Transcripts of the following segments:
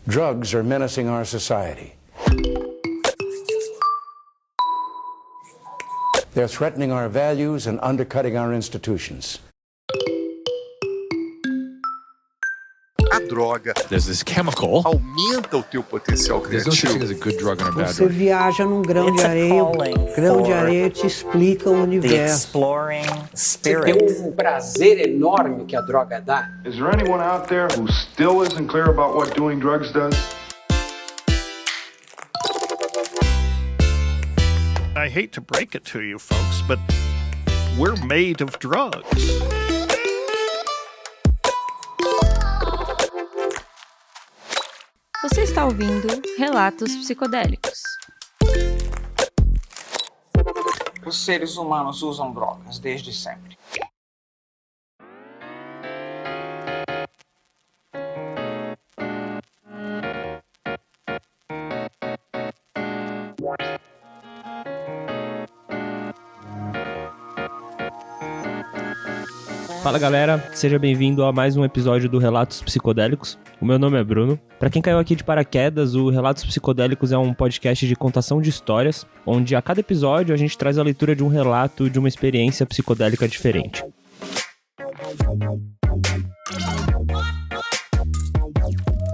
Drugs are menacing our society. They're threatening our values and undercutting our institutions. A droga There's this chemical. aumenta o teu potencial There's no such thing criativo. as a good drug and a bad Você drug. viaja num grão de areia, o grão de areia te explica o The universo. exploring Você tem spirit. prazer enorme que a droga dá. Is there anyone out there who still isn't clear about what doing drugs does? I hate to break it to you folks, but we're made of drugs. Você está ouvindo Relatos Psicodélicos. Os seres humanos usam drogas desde sempre. Fala galera, seja bem-vindo a mais um episódio do Relatos Psicodélicos. O meu nome é Bruno. Pra quem caiu aqui de paraquedas, o Relatos Psicodélicos é um podcast de contação de histórias, onde a cada episódio a gente traz a leitura de um relato de uma experiência psicodélica diferente.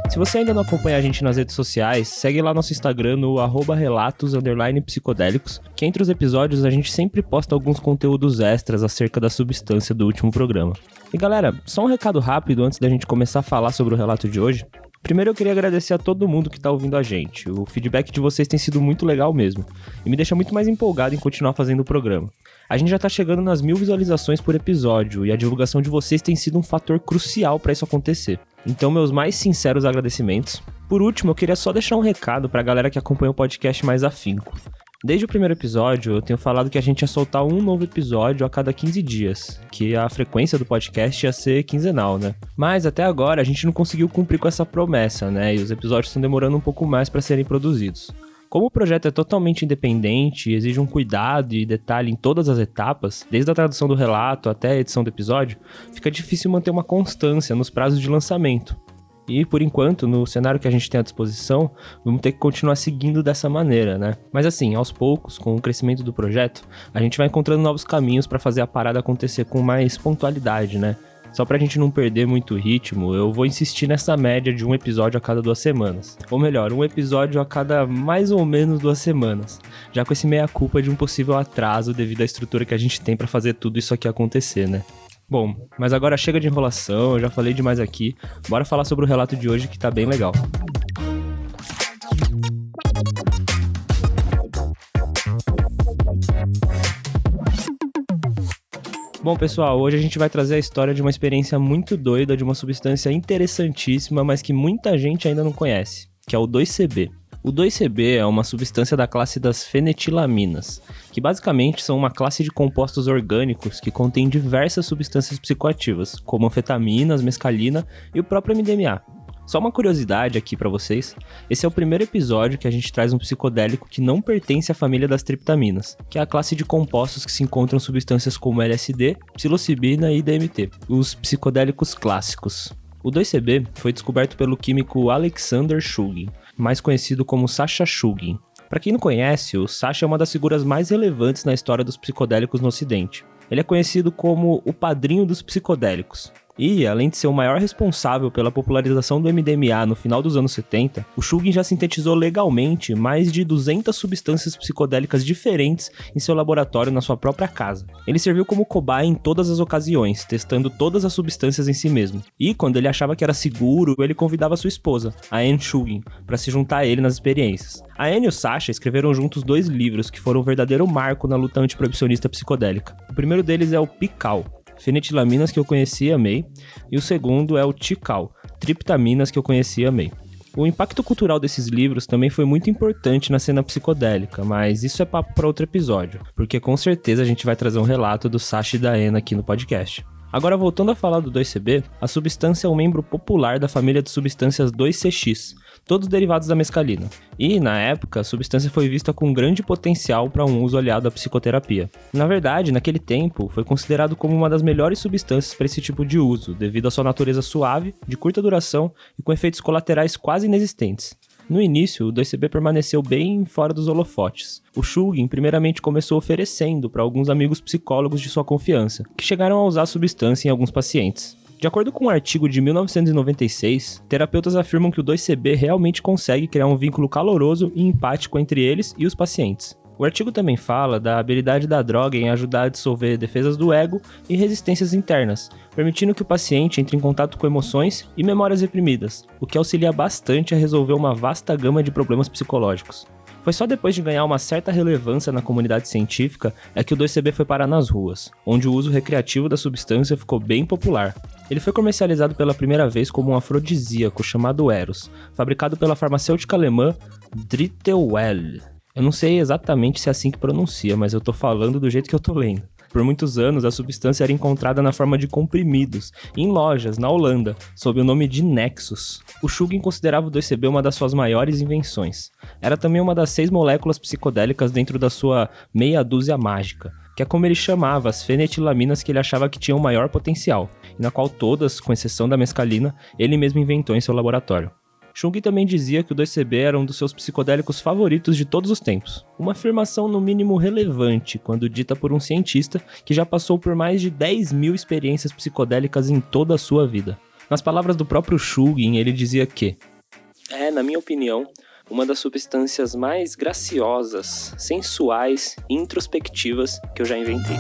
Se você ainda não acompanha a gente nas redes sociais, segue lá nosso Instagram no @relatos_psicodélicos, que entre os episódios a gente sempre posta alguns conteúdos extras acerca da substância do último programa. E galera, só um recado rápido antes da gente começar a falar sobre o relato de hoje. Primeiro eu queria agradecer a todo mundo que tá ouvindo a gente. O feedback de vocês tem sido muito legal mesmo, e me deixa muito mais empolgado em continuar fazendo o programa. A gente já tá chegando nas 1000 visualizações por episódio, e a divulgação de vocês tem sido um fator crucial pra isso acontecer. Então, meus mais sinceros agradecimentos. Por último, eu queria só deixar um recado pra galera que acompanha o podcast mais afinco. Desde o primeiro episódio, eu tenho falado que a gente ia soltar um novo episódio a cada 15 dias, que a frequência do podcast ia ser quinzenal, né? Mas até agora a gente não conseguiu cumprir com essa promessa, né? E os episódios estão demorando um pouco mais pra serem produzidos. Como o projeto é totalmente independente e exige um cuidado e detalhe em todas as etapas, desde a tradução do relato até a edição do episódio, fica difícil manter uma constância nos prazos de lançamento. E, por enquanto, no cenário que a gente tem à disposição, vamos ter que continuar seguindo dessa maneira, né? Mas assim, aos poucos, com o crescimento do projeto, a gente vai encontrando novos caminhos para fazer a parada acontecer com mais pontualidade, né? Só pra gente não perder muito ritmo, eu vou insistir nessa média de um episódio a cada 2 semanas. Ou melhor, um episódio a cada mais ou menos 2 semanas. Já com esse meia-culpa de um possível atraso devido à estrutura que a gente tem pra fazer tudo isso aqui acontecer, né? Bom, mas agora chega de enrolação, eu já falei demais aqui. Bora falar sobre o relato de hoje que tá bem legal. Bom, pessoal, hoje a gente vai trazer a história de uma experiência muito doida de uma substância interessantíssima, mas que muita gente ainda não conhece, que é o 2CB. O 2CB é uma substância da classe das fenetilaminas, que basicamente são uma classe de compostos orgânicos que contém diversas substâncias psicoativas, como anfetaminas, mescalina e o próprio MDMA. Só uma curiosidade aqui pra vocês, esse é o primeiro episódio que a gente traz um psicodélico que não pertence à família das triptaminas, que é a classe de compostos que se encontram em substâncias como LSD, psilocibina e DMT, os psicodélicos clássicos. O 2CB foi descoberto pelo químico Alexander Shulgin, mais conhecido como Sasha Shulgin. Para quem não conhece, o Sasha é uma das figuras mais relevantes na história dos psicodélicos no Ocidente. Ele é conhecido como o padrinho dos psicodélicos. E, além de ser o maior responsável pela popularização do MDMA no final dos anos 70, o Shulgin já sintetizou legalmente mais de 200 substâncias psicodélicas diferentes em seu laboratório na sua própria casa. Ele serviu como cobaia em todas as ocasiões, testando todas as substâncias em si mesmo. E, quando ele achava que era seguro, ele convidava sua esposa, a Anne Shulgin, para se juntar a ele nas experiências. A Anne e o Sasha escreveram juntos 2 livros que foram um verdadeiro marco na luta antiproibicionista psicodélica. O primeiro deles é o Pical, Fenetilaminas que eu conheci e amei, e o segundo é o Tikal, Triptaminas que eu conheci e amei. O impacto cultural desses livros também foi muito importante na cena psicodélica, mas isso é papo para outro episódio, porque com certeza a gente vai trazer um relato do Sasha e da Anne aqui no podcast. Agora, voltando a falar do 2CB, a substância é um membro popular da família de substâncias 2CX, todos derivados da mescalina. E, na época, a substância foi vista com grande potencial para um uso aliado à psicoterapia. Na verdade, naquele tempo, foi considerado como uma das melhores substâncias para esse tipo de uso, devido à sua natureza suave, de curta duração e com efeitos colaterais quase inexistentes. No início, o 2CB permaneceu bem fora dos holofotes. O Shulgin primeiramente começou oferecendo para alguns amigos psicólogos de sua confiança, que chegaram a usar a substância em alguns pacientes. De acordo com um artigo de 1996, terapeutas afirmam que o 2CB realmente consegue criar um vínculo caloroso e empático entre eles e os pacientes. O artigo também fala da habilidade da droga em ajudar a dissolver defesas do ego e resistências internas, permitindo que o paciente entre em contato com emoções e memórias reprimidas, o que auxilia bastante a resolver uma vasta gama de problemas psicológicos. Foi só depois de ganhar uma certa relevância na comunidade científica é que o 2CB foi parar nas ruas, onde o uso recreativo da substância ficou bem popular. Ele foi comercializado pela primeira vez como um afrodisíaco chamado Eros, fabricado pela farmacêutica alemã Drittelwell. Eu não sei exatamente se é assim que pronuncia, mas eu tô falando do jeito que eu tô lendo. Por muitos anos, a substância era encontrada na forma de comprimidos, em lojas, na Holanda, sob o nome de Nexus. O Shulgin considerava o 2CB uma das suas maiores invenções. Era também uma das 6 moléculas psicodélicas dentro da sua meia dúzia mágica, que é como ele chamava as feniletilaminas que ele achava que tinham maior potencial, e na qual todas, com exceção da mescalina, ele mesmo inventou em seu laboratório. Shulgin também dizia que o 2CB era um dos seus psicodélicos favoritos de todos os tempos. Uma afirmação no mínimo relevante quando dita por um cientista que já passou por mais de 10.000 experiências psicodélicas em toda a sua vida. Nas palavras do próprio Shulgin, ele dizia que na minha opinião, uma das substâncias mais graciosas, sensuais e introspectivas que eu já inventei.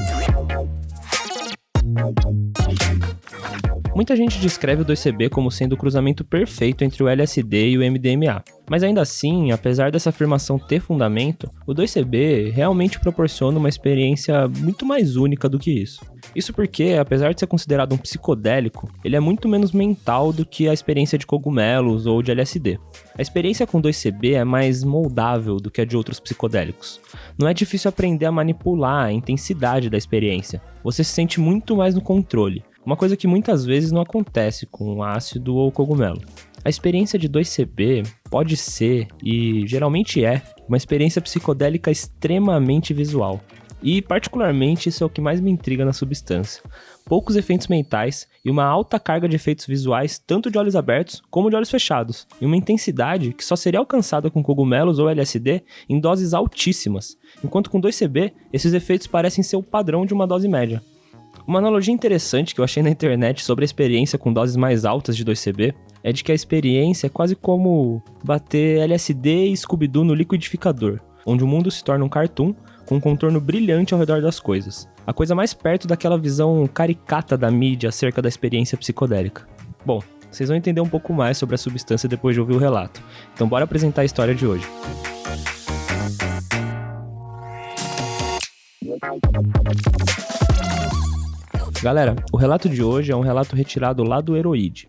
Muita gente descreve o 2CB como sendo o cruzamento perfeito entre o LSD e o MDMA. Mas ainda assim, apesar dessa afirmação ter fundamento, o 2CB realmente proporciona uma experiência muito mais única do que isso. Isso porque, apesar de ser considerado um psicodélico, ele é muito menos mental do que a experiência de cogumelos ou de LSD. A experiência com 2CB é mais moldável do que a de outros psicodélicos. Não é difícil aprender a manipular a intensidade da experiência. Você se sente muito mais no controle. Uma coisa que muitas vezes não acontece com ácido ou cogumelo. A experiência de 2CB pode ser, e geralmente é, uma experiência psicodélica extremamente visual. E, particularmente, isso é o que mais me intriga na substância. Poucos efeitos mentais e uma alta carga de efeitos visuais, tanto de olhos abertos como de olhos fechados, e uma intensidade que só seria alcançada com cogumelos ou LSD em doses altíssimas, enquanto com 2CB, esses efeitos parecem ser o padrão de uma dose média. Uma analogia interessante que eu achei na internet sobre a experiência com doses mais altas de 2CB é de que a experiência é quase como bater LSD e Scooby-Doo no liquidificador, onde o mundo se torna um cartoon com um contorno brilhante ao redor das coisas. A coisa mais perto daquela visão caricata da mídia acerca da experiência psicodélica. Bom, vocês vão entender um pouco mais sobre a substância depois de ouvir o relato. Então bora apresentar a história de hoje. Galera, o relato de hoje é um relato retirado lá do Heroid.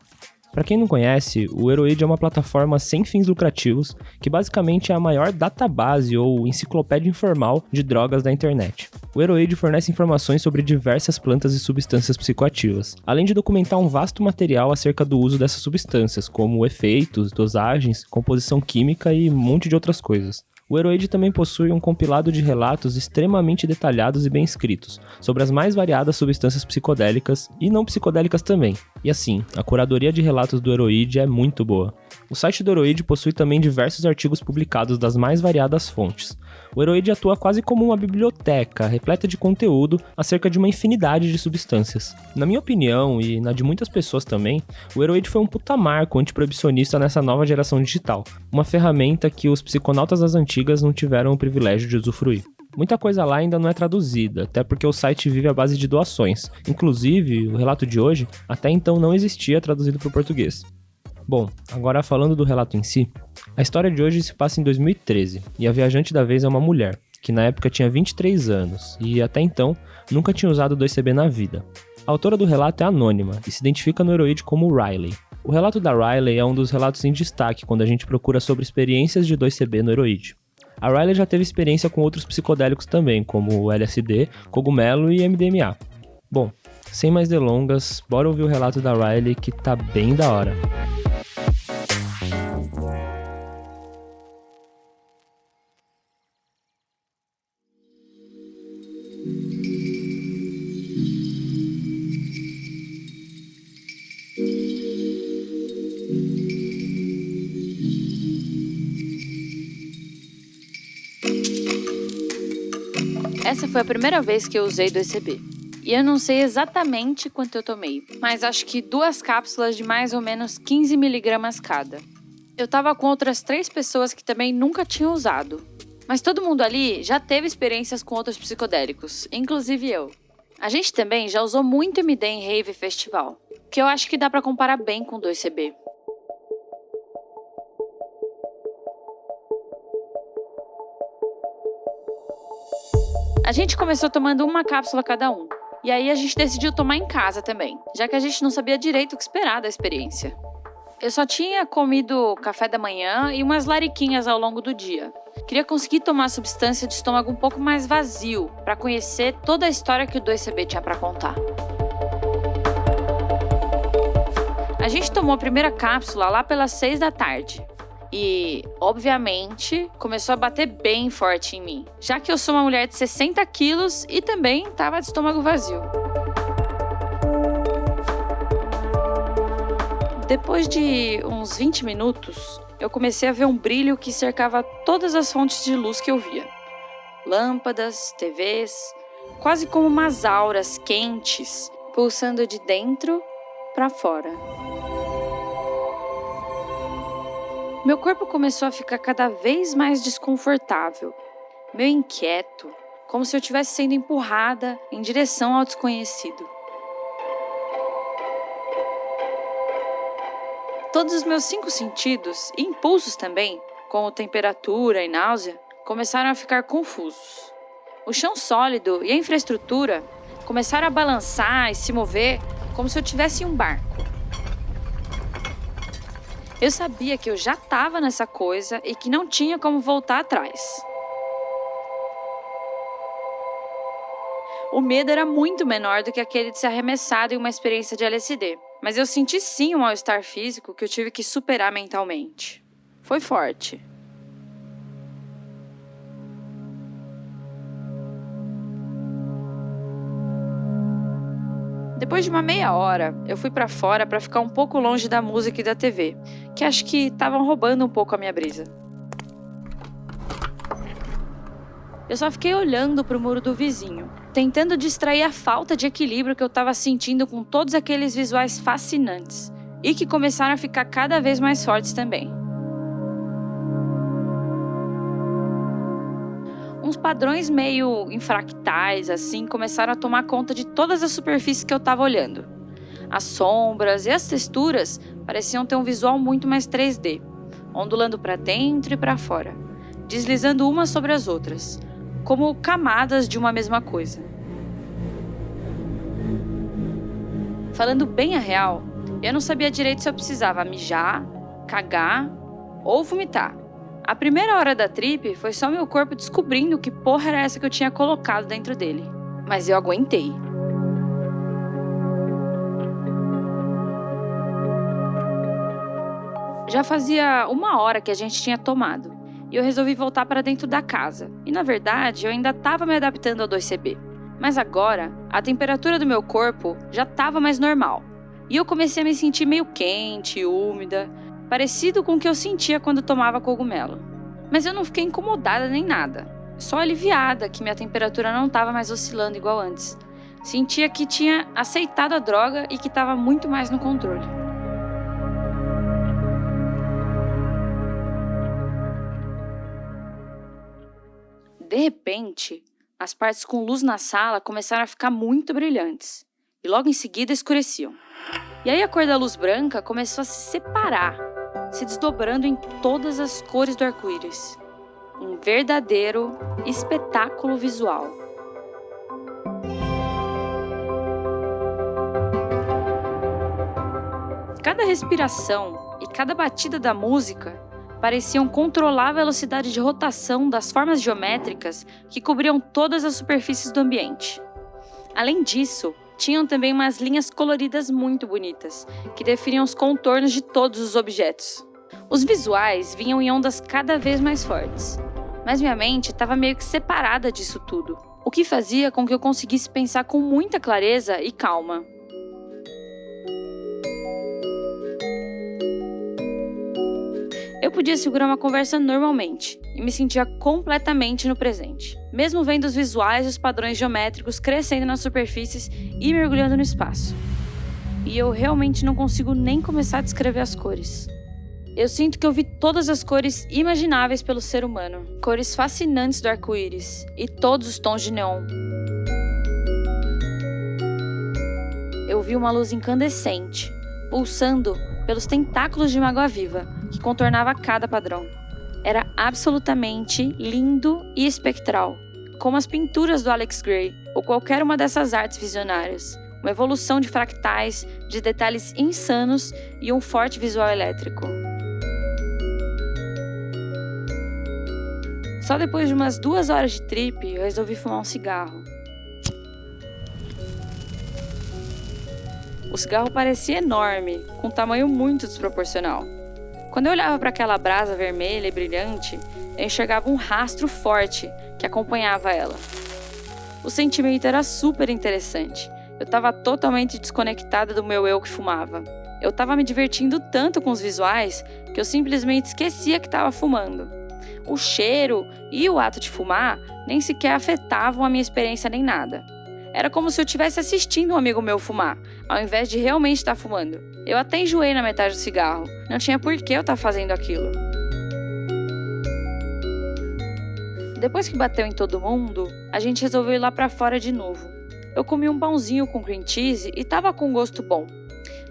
Para quem não conhece, o Heroid é uma plataforma sem fins lucrativos que basicamente é a maior database ou enciclopédia informal de drogas da internet. O Heroid fornece informações sobre diversas plantas e substâncias psicoativas, além de documentar um vasto material acerca do uso dessas substâncias, como efeitos, dosagens, composição química e um monte de outras coisas. O Heroid também possui um compilado de relatos extremamente detalhados e bem escritos sobre as mais variadas substâncias psicodélicas e não psicodélicas também. E assim, a curadoria de relatos do Heroid é muito boa. O site do Heroid possui também diversos artigos publicados das mais variadas fontes. O Heroid atua quase como uma biblioteca repleta de conteúdo acerca de uma infinidade de substâncias. Na minha opinião, e na de muitas pessoas também, o Heroid foi um puta marco antiproibicionista nessa nova geração digital, uma ferramenta que os psiconautas das antigas não tiveram o privilégio de usufruir. Muita coisa lá ainda não é traduzida, até porque o site vive à base de doações. Inclusive, o relato de hoje até então não existia traduzido para o português. Bom, agora falando do relato em si, a história de hoje se passa em 2013, e a viajante da vez é uma mulher, que na época tinha 23 anos, e até então nunca tinha usado 2CB na vida. A autora do relato é anônima, e se identifica no Heroid como Riley. O relato da Riley é um dos relatos em destaque quando a gente procura sobre experiências de 2CB no Heroid. A Riley já teve experiência com outros psicodélicos também, como o LSD, cogumelo e MDMA. Bom, Sem mais delongas, bora ouvir o relato da Riley que tá bem da hora. Essa foi a primeira vez que eu usei 2CB. E eu não sei exatamente quanto eu tomei, mas acho que 2 cápsulas de mais ou menos 15 miligramas cada. Eu tava com outras 3 pessoas que também nunca tinham usado. Mas todo mundo ali já teve experiências com outros psicodélicos, inclusive eu. A gente também já usou muito MD em rave e festival, que eu acho que dá pra comparar bem com 2CB. A gente começou tomando uma cápsula cada um. E aí a gente decidiu tomar em casa também, já que a gente não sabia direito o que esperar da experiência. Eu só tinha comido café da manhã e umas lariquinhas ao longo do dia. Queria conseguir tomar a substância de estômago um pouco mais vazio, para conhecer toda a história que o 2CB tinha para contar. A gente tomou a primeira cápsula lá pelas 6 da tarde. E, obviamente, começou a bater bem forte em mim, já que eu sou uma mulher de 60 quilos e também estava de estômago vazio. Depois de uns 20 minutos, eu comecei a ver um brilho que cercava todas as fontes de luz que eu via. Lâmpadas, TVs, quase como umas auras quentes, pulsando de dentro para fora. Meu corpo começou a ficar cada vez mais desconfortável, meio inquieto, como se eu estivesse sendo empurrada em direção ao desconhecido. Todos os meus 5 sentidos, e impulsos também, como temperatura e náusea, começaram a ficar confusos. O chão sólido e a infraestrutura começaram a balançar e se mover como se eu estivesse em um barco. Eu sabia que eu já estava nessa coisa e que não tinha como voltar atrás. O medo era muito menor do que aquele de ser arremessado em uma experiência de LSD, mas eu senti sim um mal-estar físico que eu tive que superar mentalmente. Foi forte. Depois de uma meia hora, eu fui pra fora pra ficar um pouco longe da música e da TV, que acho que estavam roubando um pouco a minha brisa. Eu só fiquei olhando pro muro do vizinho, tentando distrair a falta de equilíbrio que eu tava sentindo com todos aqueles visuais fascinantes, e que começaram a ficar cada vez mais fortes também. Uns padrões meio infractais, assim, começaram a tomar conta de todas as superfícies que eu tava olhando. As sombras e as texturas pareciam ter um visual muito mais 3D, ondulando para dentro e para fora, deslizando umas sobre as outras, como camadas de uma mesma coisa. Falando bem a real, eu não sabia direito se eu precisava mijar, cagar ou vomitar. A primeira hora da trip foi só meu corpo descobrindo que porra era essa que eu tinha colocado dentro dele. Mas eu aguentei. Já fazia 1 hora que a gente tinha tomado, e eu resolvi voltar para dentro da casa. E na verdade, eu ainda estava me adaptando ao 2CB. Mas agora, a temperatura do meu corpo já estava mais normal. E eu comecei a me sentir meio quente, úmida, parecido com o que eu sentia quando tomava cogumelo. Mas eu não fiquei incomodada nem nada, só aliviada que minha temperatura não estava mais oscilando igual antes. Sentia que tinha aceitado a droga e que estava muito mais no controle. De repente, as partes com luz na sala começaram a ficar muito brilhantes e logo em seguida escureciam. E aí a cor da luz branca começou a se separar, se desdobrando em todas as cores do arco-íris. Um verdadeiro espetáculo visual. Cada respiração e cada batida da música pareciam controlar a velocidade de rotação das formas geométricas que cobriam todas as superfícies do ambiente. Além disso, tinham também umas linhas coloridas muito bonitas, que definiam os contornos de todos os objetos. Os visuais vinham em ondas cada vez mais fortes, mas minha mente estava meio que separada disso tudo, o que fazia com que eu conseguisse pensar com muita clareza e calma. Eu podia segurar uma conversa normalmente e me sentia completamente no presente, mesmo vendo os visuais e os padrões geométricos crescendo nas superfícies e mergulhando no espaço. E eu realmente não consigo nem começar a descrever as cores. Eu sinto que eu vi todas as cores imagináveis pelo ser humano, cores fascinantes do arco-íris e todos os tons de neon. Eu vi uma luz incandescente, pulsando pelos tentáculos de uma água-viva, que contornava cada padrão. Era absolutamente lindo e espectral, como as pinturas do Alex Grey, ou qualquer uma dessas artes visionárias. Uma evolução de fractais, de detalhes insanos e um forte visual elétrico. Só depois de umas 2 horas de trip, eu resolvi fumar um cigarro. O cigarro parecia enorme, com um tamanho muito desproporcional. Quando eu olhava para aquela brasa vermelha e brilhante, eu enxergava um rastro forte que acompanhava ela. O sentimento era super interessante. Eu estava totalmente desconectada do meu eu que fumava. Eu estava me divertindo tanto com os visuais que eu simplesmente esquecia que estava fumando. O cheiro e o ato de fumar nem sequer afetavam a minha experiência nem nada. Era como se eu estivesse assistindo um amigo meu fumar, ao invés de realmente estar fumando. Eu até enjoei na metade do cigarro. Não tinha por que eu estar fazendo aquilo. Depois que bateu em todo mundo, a gente resolveu ir lá pra fora de novo. Eu comi um pãozinho com cream cheese e tava com um gosto bom.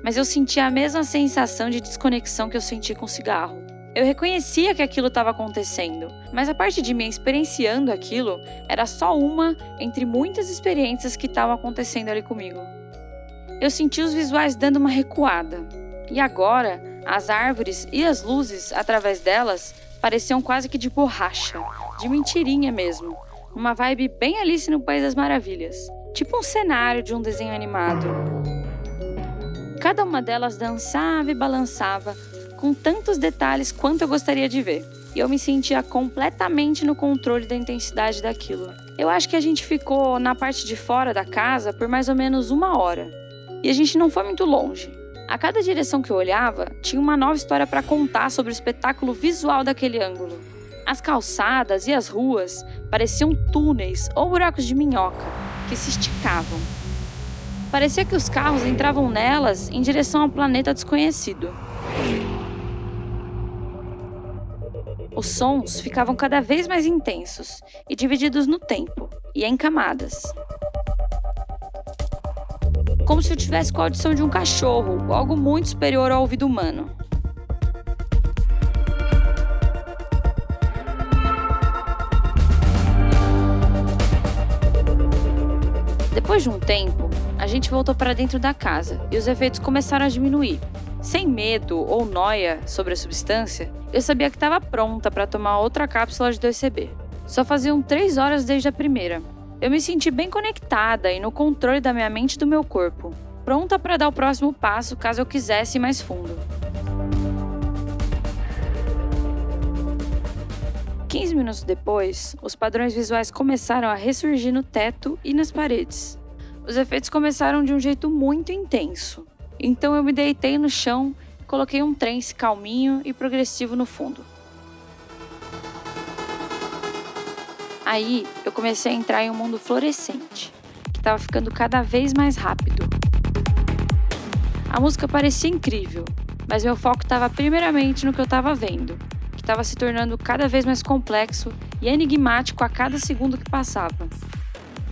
Mas eu sentia a mesma sensação de desconexão que eu senti com o cigarro. Eu reconhecia que aquilo estava acontecendo, mas a parte de mim experienciando aquilo era só uma entre muitas experiências que estavam acontecendo ali comigo. Eu senti os visuais dando uma recuada, e agora as árvores e as luzes através delas pareciam quase que de borracha, de mentirinha mesmo, uma vibe bem Alice no País das Maravilhas, tipo um cenário de um desenho animado. Cada uma delas dançava e balançava, com tantos detalhes quanto eu gostaria de ver. E eu me sentia completamente no controle da intensidade daquilo. Eu acho que a gente ficou na parte de fora da casa por mais ou menos 1 hora. E a gente não foi muito longe. A cada direção que eu olhava, tinha uma nova história para contar sobre o espetáculo visual daquele ângulo. As calçadas e as ruas pareciam túneis ou buracos de minhoca que se esticavam. Parecia que os carros entravam nelas em direção ao planeta desconhecido. Os sons ficavam cada vez mais intensos e divididos no tempo e em camadas. Como se eu tivesse com a audição de um cachorro ou algo muito superior ao ouvido humano. Depois de um tempo, a gente voltou para dentro da casa e os efeitos começaram a diminuir. Sem medo ou noia sobre a substância, eu sabia que estava pronta para tomar outra cápsula de 2CB. Só faziam 3 horas desde a primeira. Eu me senti bem conectada e no controle da minha mente e do meu corpo, pronta para dar o próximo passo caso eu quisesse ir mais fundo. 15 minutos depois, os padrões visuais começaram a ressurgir no teto e nas paredes. Os efeitos começaram de um jeito muito intenso. Então eu me deitei no chão e coloquei um trance calminho e progressivo no fundo. Aí eu comecei a entrar em um mundo fluorescente, que estava ficando cada vez mais rápido. A música parecia incrível, mas meu foco estava primeiramente no que eu estava vendo, que estava se tornando cada vez mais complexo e enigmático a cada segundo que passava.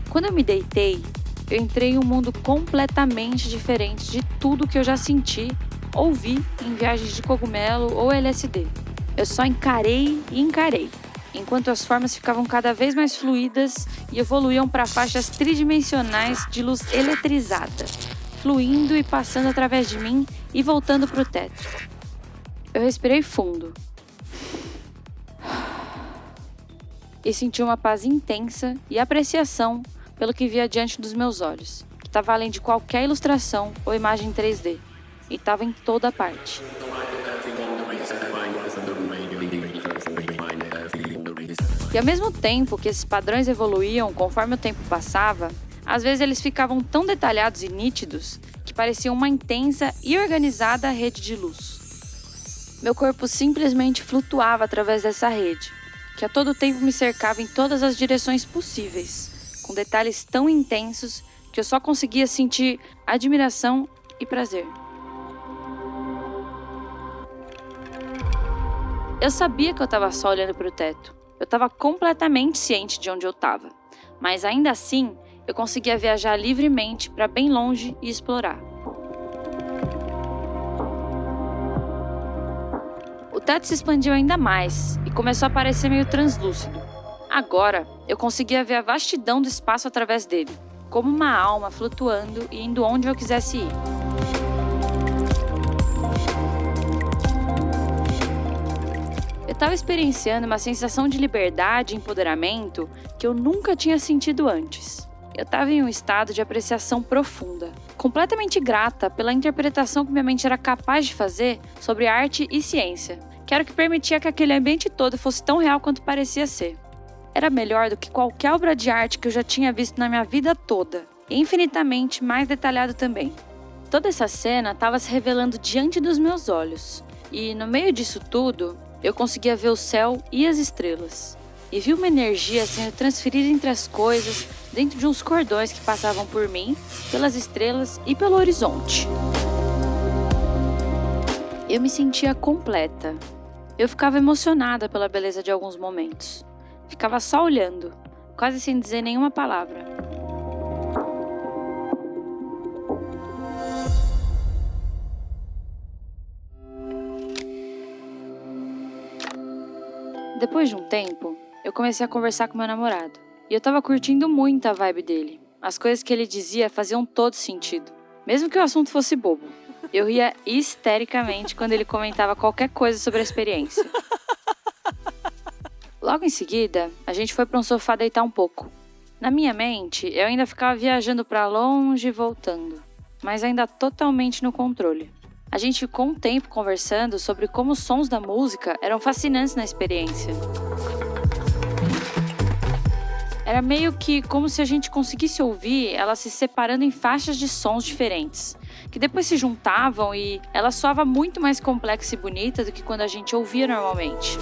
Quando eu me deitei, eu entrei em um mundo completamente diferente de tudo que eu já senti ou vi em viagens de cogumelo ou LSD. Eu só encarei e encarei, enquanto as formas ficavam cada vez mais fluídas e evoluíam para faixas tridimensionais de luz eletrizada, fluindo e passando através de mim e voltando para o teto. Eu respirei fundo e senti uma paz intensa e apreciação pelo que via diante dos meus olhos, que estava além de qualquer ilustração ou imagem 3D. E estava em toda parte. E ao mesmo tempo que esses padrões evoluíam conforme o tempo passava, às vezes eles ficavam tão detalhados e nítidos que pareciam uma intensa e organizada rede de luz. Meu corpo simplesmente flutuava através dessa rede, que a todo tempo me cercava em todas as direções possíveis, com detalhes tão intensos que eu só conseguia sentir admiração e prazer. Eu sabia que eu estava só olhando para o teto. Eu estava completamente ciente de onde eu estava, mas ainda assim eu conseguia viajar livremente para bem longe e explorar. O teto se expandiu ainda mais e começou a parecer meio translúcido. Agora eu conseguia ver a vastidão do espaço através dele, como uma alma flutuando e indo onde eu quisesse ir. Eu estava experienciando uma sensação de liberdade e empoderamento que eu nunca tinha sentido antes. Eu estava em um estado de apreciação profunda, completamente grata pela interpretação que minha mente era capaz de fazer sobre arte e ciência, que era o que permitia que aquele ambiente todo fosse tão real quanto parecia ser. Era melhor do que qualquer obra de arte que eu já tinha visto na minha vida toda, e infinitamente mais detalhado também. Toda essa cena estava se revelando diante dos meus olhos, e no meio disso tudo, eu conseguia ver o céu e as estrelas. E vi uma energia sendo transferida entre as coisas dentro de uns cordões que passavam por mim, pelas estrelas e pelo horizonte. Eu me sentia completa. Eu ficava emocionada pela beleza de alguns momentos. Ficava só olhando, quase sem dizer nenhuma palavra. Depois de um tempo, eu comecei a conversar com meu namorado. E eu tava curtindo muito a vibe dele. As coisas que ele dizia faziam todo sentido, mesmo que o assunto fosse bobo. Eu ria histericamente quando ele comentava qualquer coisa sobre a experiência. Logo em seguida, a gente foi para um sofá deitar um pouco. Na minha mente, eu ainda ficava viajando para longe e voltando, mas ainda totalmente no controle. A gente ficou um tempo conversando sobre como os sons da música eram fascinantes na experiência. Era meio que como se a gente conseguisse ouvir ela se separando em faixas de sons diferentes, que depois se juntavam e ela soava muito mais complexa e bonita do que quando a gente ouvia normalmente.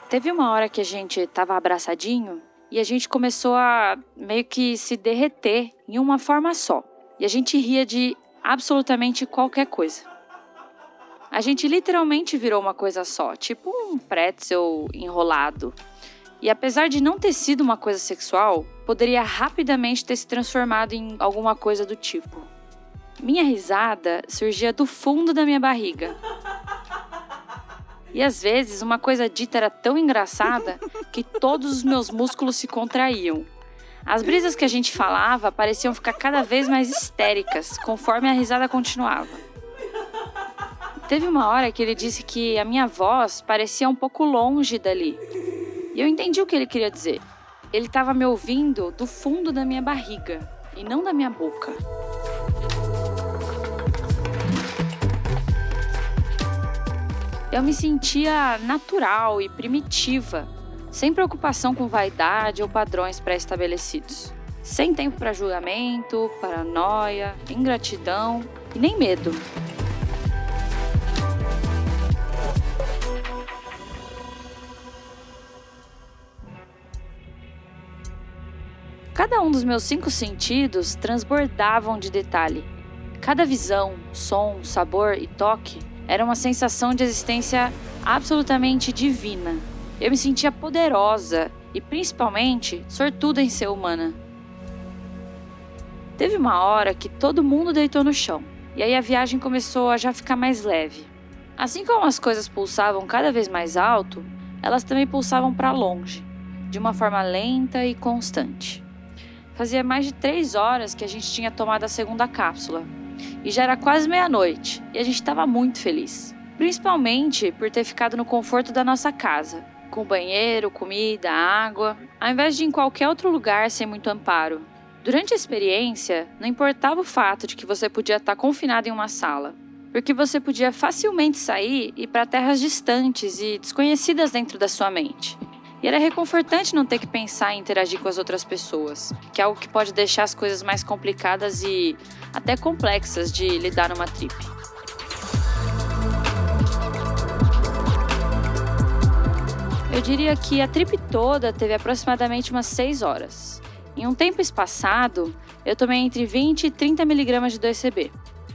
Teve uma hora que a gente estava abraçadinho e a gente começou a meio que se derreter em uma forma só. E a gente ria de absolutamente qualquer coisa. A gente literalmente virou uma coisa só, tipo um pretzel enrolado. E apesar de não ter sido uma coisa sexual, poderia rapidamente ter se transformado em alguma coisa do tipo. Minha risada surgia do fundo da minha barriga. E às vezes uma coisa dita era tão engraçada que todos os meus músculos se contraíam. As brisas que a gente falava pareciam ficar cada vez mais histéricas conforme a risada continuava. Teve uma hora que ele disse que a minha voz parecia um pouco longe dali. E eu entendi o que ele queria dizer. Ele estava me ouvindo do fundo da minha barriga e não da minha boca. Eu me sentia natural e primitiva, sem preocupação com vaidade ou padrões pré-estabelecidos. Sem tempo para julgamento, paranoia, ingratidão e nem medo. Cada um dos meus 5 sentidos transbordavam de detalhe. Cada visão, som, sabor e toque era uma sensação de existência absolutamente divina. Eu me sentia poderosa e, principalmente, sortuda em ser humana. Teve uma hora que todo mundo deitou no chão, e aí a viagem começou a já ficar mais leve. Assim como as coisas pulsavam cada vez mais alto, elas também pulsavam para longe, de uma forma lenta e constante. Fazia mais de 3 horas que a gente tinha tomado a segunda cápsula. E já era quase meia-noite, e a gente estava muito feliz. Principalmente por ter ficado no conforto da nossa casa. com banheiro, comida, água, ao invés de em qualquer outro lugar sem muito amparo. Durante a experiência, não importava o fato de que você podia estar confinado em uma sala, porque você podia facilmente sair e ir para terras distantes e desconhecidas dentro da sua mente. E era reconfortante não ter que pensar em interagir com as outras pessoas, que é algo que pode deixar as coisas mais complicadas e até complexas de lidar numa trip. Eu diria que a trip toda teve aproximadamente umas 6 horas. Em um tempo espaçado, eu tomei entre 20 e 30 mg de 2CB.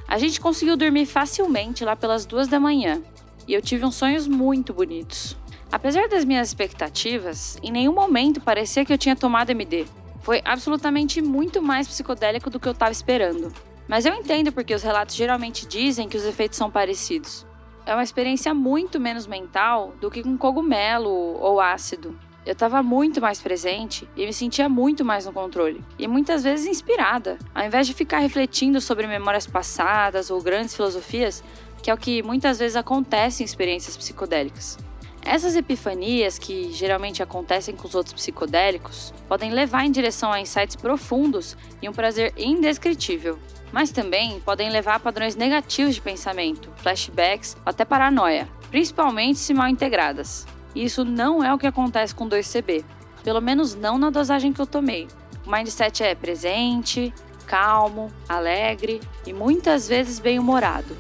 A gente conseguiu dormir facilmente lá pelas 2 da manhã, e eu tive uns sonhos muito bonitos. Apesar das minhas expectativas, em nenhum momento parecia que eu tinha tomado MD. Foi absolutamente muito mais psicodélico do que eu estava esperando. Mas eu entendo porque os relatos geralmente dizem que os efeitos são parecidos. É uma experiência muito menos mental do que com cogumelo ou ácido. Eu estava muito mais presente e me sentia muito mais no controle. E muitas vezes inspirada, ao invés de ficar refletindo sobre memórias passadas ou grandes filosofias, que é o que muitas vezes acontece em experiências psicodélicas. Essas epifanias, que geralmente acontecem com os outros psicodélicos, podem levar em direção a insights profundos e um prazer indescritível. Mas também podem levar a padrões negativos de pensamento, flashbacks ou até paranoia, principalmente se mal integradas. E isso não é o que acontece com 2CB, pelo menos não na dosagem que eu tomei. O mindset é presente, calmo, alegre e muitas vezes bem-humorado.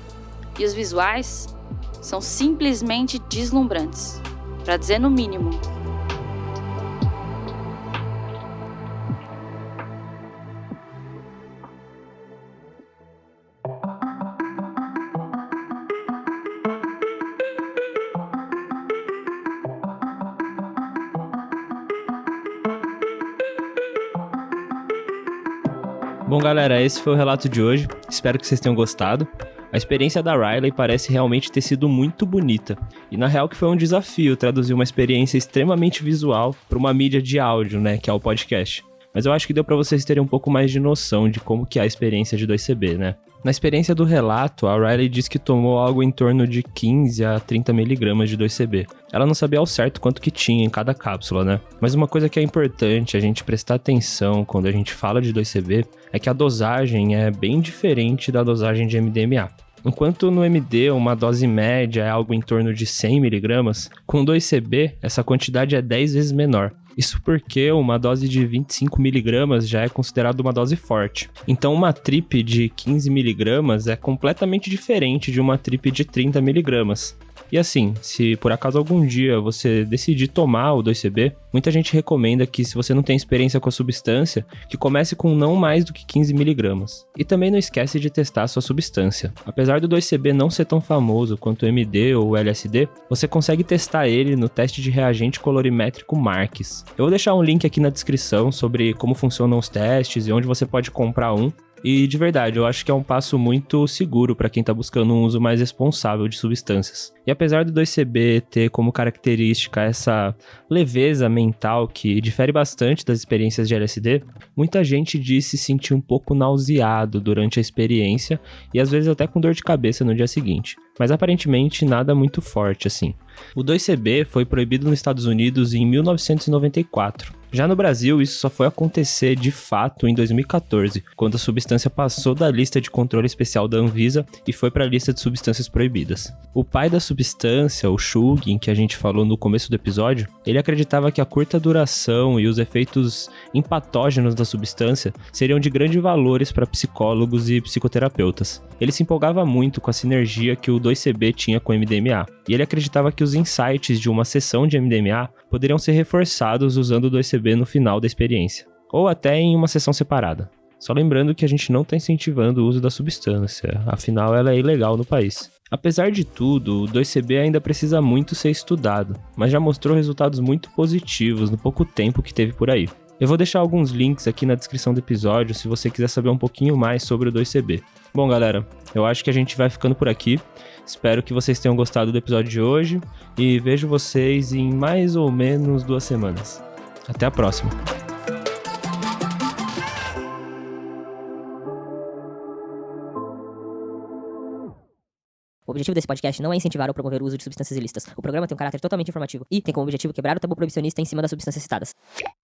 E os visuais são simplesmente deslumbrantes, para dizer no mínimo. Bom, galera, esse foi o relato de hoje. Espero que vocês tenham gostado. A experiência da Riley parece realmente ter sido muito bonita. E na real que foi um desafio traduzir uma experiência extremamente visual para uma mídia de áudio, né, que é o podcast. Mas eu acho que deu para vocês terem um pouco mais de noção de como que é a experiência de 2CB, né? Na experiência do relato, a Riley diz que tomou algo em torno de 15 a 30 mg de 2CB. Ela não sabia ao certo quanto que tinha em cada cápsula, né? Mas uma coisa que é importante a gente prestar atenção quando a gente fala de 2CB é que a dosagem é bem diferente da dosagem de MDMA. Enquanto no MD uma dose média é algo em torno de 100 mg, com 2CB essa quantidade é 10 vezes menor. Isso porque uma dose de 25 mg já é considerada uma dose forte. Então uma trip de 15 mg é completamente diferente de uma trip de 30 mg. E assim, se por acaso algum dia você decidir tomar o 2CB, muita gente recomenda que, se você não tem experiência com a substância, que comece com não mais do que 15 mg. E também não esquece de testar a sua substância. Apesar do 2CB não ser tão famoso quanto o MD ou o LSD, você consegue testar ele no teste de reagente colorimétrico Marques. Eu vou deixar um link aqui na descrição sobre como funcionam os testes e onde você pode comprar um. E de verdade, eu acho que é um passo muito seguro para quem está buscando um uso mais responsável de substâncias. E apesar do 2CB ter como característica essa leveza mental que difere bastante das experiências de LSD, muita gente diz se sentir um pouco nauseado durante a experiência e às vezes até com dor de cabeça no dia seguinte. Mas aparentemente nada muito forte assim. O 2CB foi proibido nos Estados Unidos em 1994. Já no Brasil, isso só foi acontecer de fato em 2014, quando a substância passou da lista de controle especial da Anvisa e foi para a lista de substâncias proibidas. O pai da substância, o Shugin, que a gente falou no começo do episódio, ele acreditava que a curta duração e os efeitos empatógenos da substância seriam de grandes valores para psicólogos e psicoterapeutas. Ele se empolgava muito com a sinergia que o 2CB tinha com o MDMA, e ele acreditava que os insights de uma sessão de MDMA poderiam ser reforçados usando o 2CB no final da experiência, ou até em uma sessão separada. Só lembrando que a gente não está incentivando o uso da substância, afinal ela é ilegal no país. Apesar de tudo, o 2CB ainda precisa muito ser estudado, mas já mostrou resultados muito positivos no pouco tempo que teve por aí. Eu vou deixar alguns links aqui na descrição do episódio se você quiser saber um pouquinho mais sobre o 2CB. Bom, galera, eu acho que a gente vai ficando por aqui. Espero que vocês tenham gostado do episódio de hoje e vejo vocês em mais ou menos 2 semanas. Até a próxima! O objetivo desse podcast não é incentivar ou promover o uso de substâncias ilícitas. O programa tem um caráter totalmente informativo e tem como objetivo quebrar o tabu proibicionista em cima das substâncias citadas.